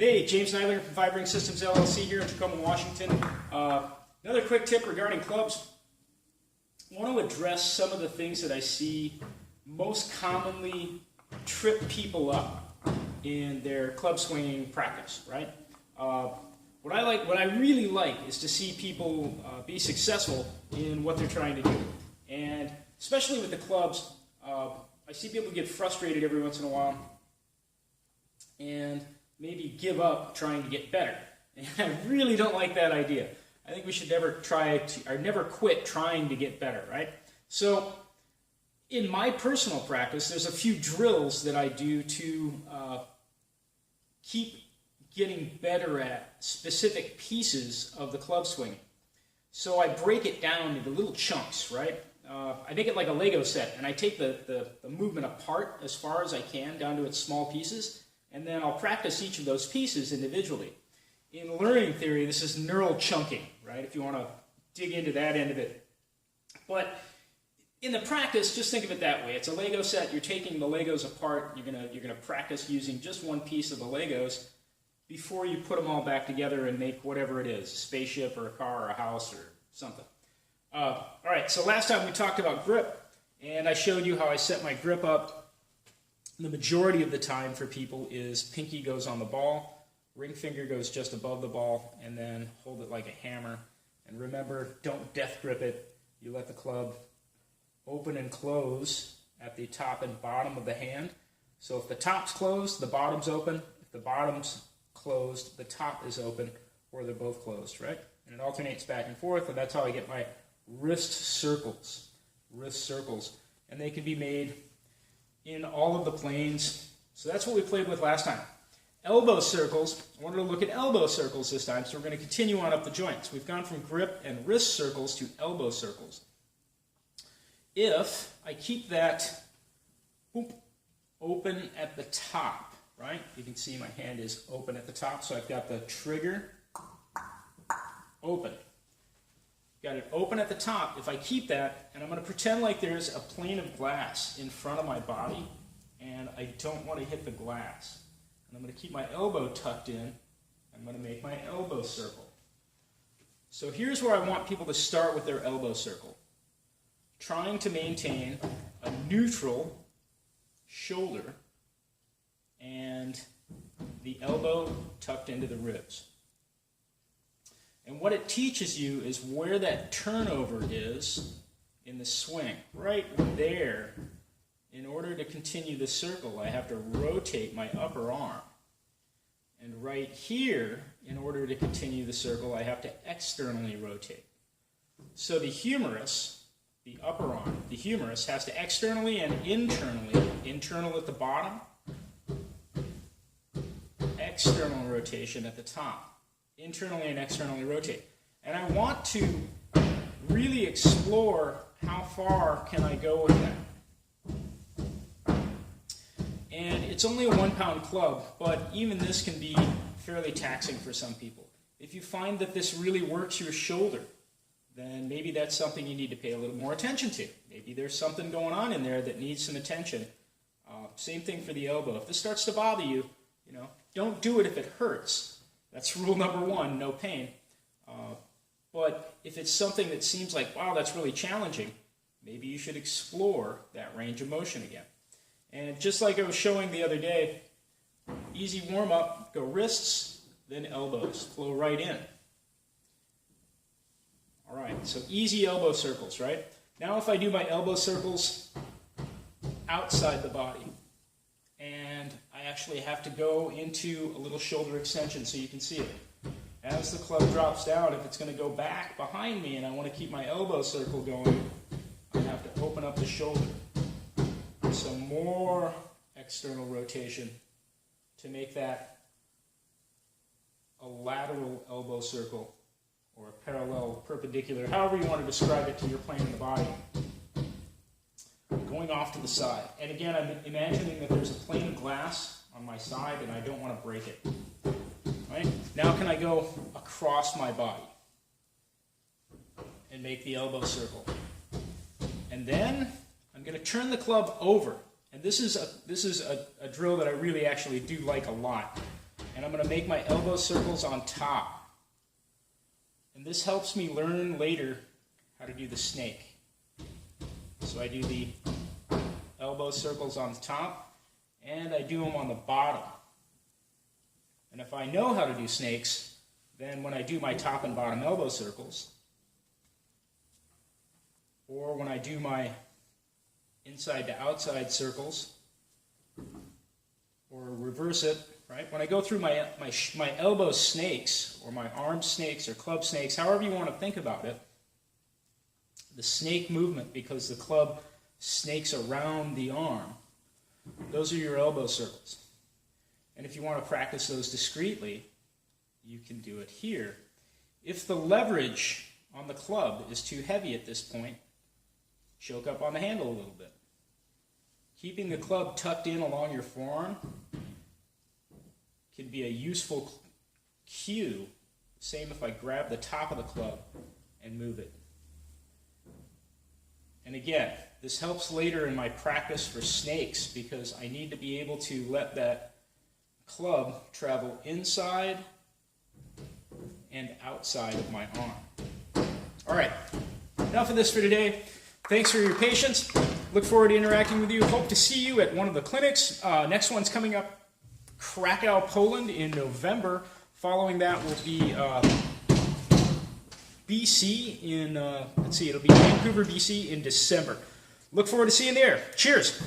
Hey, James Neidlinger from Five Ring Systems LLC here in Tacoma, Washington. Another quick tip regarding clubs. I want to address some of the things that I see most commonly trip people up in their club swinging practice, right? What I really like is to see people be successful in what they're trying to do. And especially with the clubs, I see people get frustrated every once in a while and maybe give up trying to get better. And I really don't like that idea. I think we should never quit trying to get better, right? So in my personal practice, there's a few drills that I do to keep getting better at specific pieces of the club swinging. So I break it down into little chunks, right? I make it like a Lego set, and I take the movement apart as far as I can down to its small pieces, and then I'll practice each of those pieces individually. In learning theory, this is neural chunking, right? If you want to dig into that end of it. But in the practice, just think of it that way. It's a Lego set. You're taking the Legos apart. You're gonna practice using just one piece of the Legos before you put them all back together and make whatever it is, a spaceship or a car or a house or something. All right, so last time we talked about grip, and I showed you how I set my grip up. The majority of the time for people is pinky goes on the ball, ring finger goes just above the ball, and then hold it like a hammer. And remember, don't death grip it. You let the club open and close at the top and bottom of the hand. So if the top's closed, the bottom's open. If the bottom's closed, the top is open, or they're both closed, right? And it alternates back and forth, and that's how I get my wrist circles. And they can be made in all of the planes. So that's what we played with last time. Elbow circles. I wanted to look at elbow circles this time, so we're going to continue on up the joints. We've gone from grip and wrist circles to elbow circles. If I keep that open at the top, right? You can see my hand is open at the top, so I've got the trigger open. Got it open at the top. If I keep that, and I'm going to pretend like there's a plane of glass in front of my body, and I don't want to hit the glass. And I'm going to keep my elbow tucked in. I'm going to make my elbow circle. So here's where I want people to start with their elbow circle. Trying to maintain a neutral shoulder and the elbow tucked into the ribs. And what it teaches you is where that turnover is in the swing. Right there, in order to continue the circle, I have to rotate my upper arm. And right here, in order to continue the circle, I have to externally rotate. So the humerus, the upper arm, the humerus has to externally and internally, internal at the bottom, external rotation at the top. Internally and externally rotate. And I want to really explore how far can I go with that. And it's only a 1 pound club, but even this can be fairly taxing for some people. If you find that this really works your shoulder, then maybe that's something you need to pay a little more attention to. Maybe there's something going on in there that needs some attention. Same thing for the elbow. If this starts to bother you, don't do it if it hurts. That's rule number 1, no pain. But if it's something that seems like, wow, that's really challenging, maybe you should explore that range of motion again. And just like I was showing the other day, easy warm-up, go wrists, then elbows, flow right in. All right, so easy elbow circles, right? Now if I do my elbow circles outside the body, and I actually have to go into a little shoulder extension so you can see it. As the club drops down, if it's going to go back behind me and I want to keep my elbow circle going, I have to open up the shoulder. So more external rotation to make that a lateral elbow circle or a parallel, perpendicular, however you want to describe it to your plane of the body. Going off to the side. And again, I'm imagining that there's a plane of glass on my side and I don't want to break it. Right? Now can I go across my body and make the elbow circle? And then I'm going to turn the club over. And this is a drill that I really actually do like a lot. and I'm going to make my elbow circles on top. And this helps me learn later how to do the snake. So I do the elbow circles on the top, and I do them on the bottom. And if I know how to do snakes, then when I do my top and bottom elbow circles, or when I do my inside to outside circles, or reverse it, right? When I go through my elbow snakes, or my arm snakes, or club snakes, however you want to think about it, the snake movement, because the club snakes around the arm, those are your elbow circles. And if you want to practice those discreetly, you can do it here. If the leverage on the club is too heavy at this point, choke up on the handle a little bit. Keeping the club tucked in along your forearm can be a useful cue. Same if I grab the top of the club and move it. And again, this helps later in my practice for snakes because I need to be able to let that club travel inside and outside of my arm. All right, enough of this for today. Thanks for your patience. Look forward to interacting with you. Hope to see you at one of the clinics. Next one's coming up, Krakow, Poland in November. Following that will be BC in, it'll be Vancouver, BC in December. Look forward to seeing you there. Cheers.